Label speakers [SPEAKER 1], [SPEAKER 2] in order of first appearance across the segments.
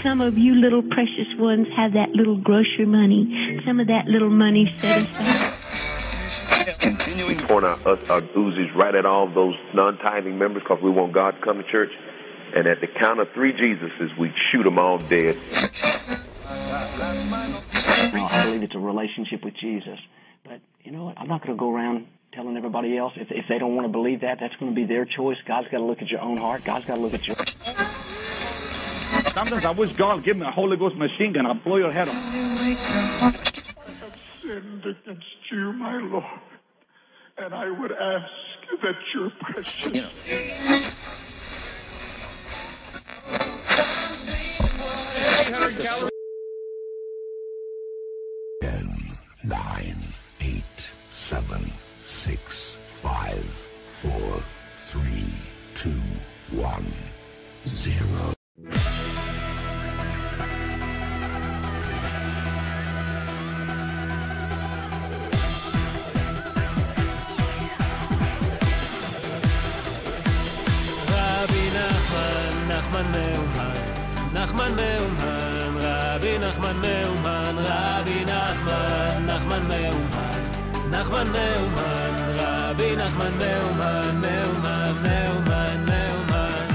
[SPEAKER 1] some of you little precious ones have that little grocery money, some of that little money set aside.
[SPEAKER 2] Continuing to point our Uzis right at all those non-tithing members because we want God to come to church. And at the count of 3 Jesuses, we shoot them all dead.
[SPEAKER 3] I believe it's a relationship with Jesus. But you know what? I'm not going to go around telling everybody else. If they don't want to believe that, that's going to be their choice. God's got to look at your own heart. God's got to look at your...
[SPEAKER 4] Sometimes I wish God would give me a Holy Ghost machine gun. I'll blow your head off.
[SPEAKER 5] I have sinned against you, my Lord, and I would ask that your precious...
[SPEAKER 6] 10, 9, 8, 7, 6, 5, 4, 3, 2, 1, 0.
[SPEAKER 7] נחמן מאומן, רבי נחמן מאומן, רבי נחמן, נחמן מאומן, נחמן מאומן, רבי נחמן מאומן, מאומן, מאומן, מאומן.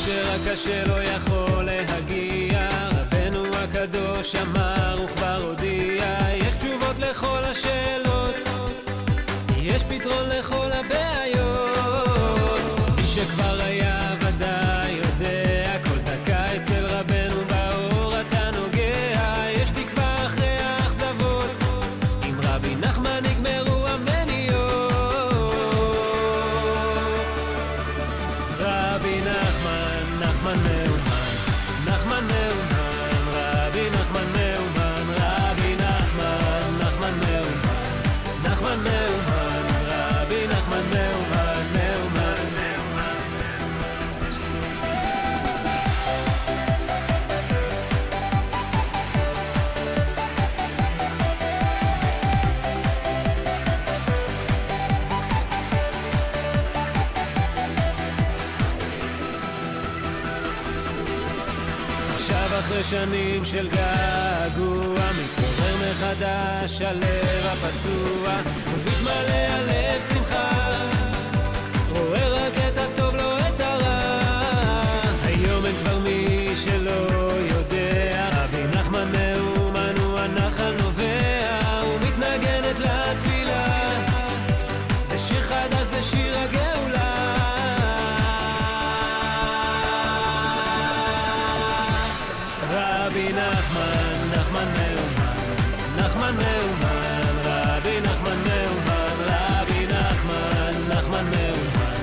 [SPEAKER 7] שרק שלא יכול להגיע, רבנו הקדוש אמר וכבר הודיע, יש תשובות לכל השאלות, יש פתרון לכל הבעיות. מי שכבר היה ודאי יודע, כל דקה אצל רבנו באור אתה נוגע, יש תקווה אחרי האכזבות, עם רבי נחמן נגמרו המניות. רבי נחמן, נחמן מאומן, נחמן מאומן, רבי נחמן מאומן, רבי נחמן, נחמן מאומן, נחמן מאומן, רבי נחמן מאומן, מאומן, מאומן. עכשיו אחרי שנים של געגוע, מתעורר מחדש הלב הפצוע, ומתמלא הלב שמחה, רואה רק את הטוב לא את הרע. היום אין כבר מי שלא יודע, רבי נחמן מאומן הוא הנחל נובע, ומתנגנת לתפילה, זה שיר חדש, זה שיר הגאולה. רבי נחמן, נחמן מאומן, נחמן מאומן, רבי נחמן מאומן, רבי נחמן, נחמן מאומן,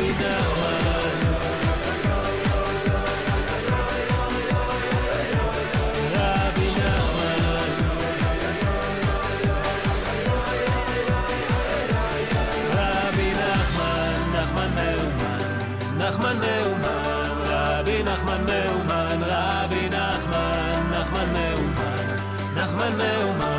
[SPEAKER 7] רבי נחמן, רבי נחמן, רבי נחמן, נחמן מאומן, נחמן מאומן, רבי נחמן מאומן, רבי נחמן, נחמן מאומן, נחמן מאומן.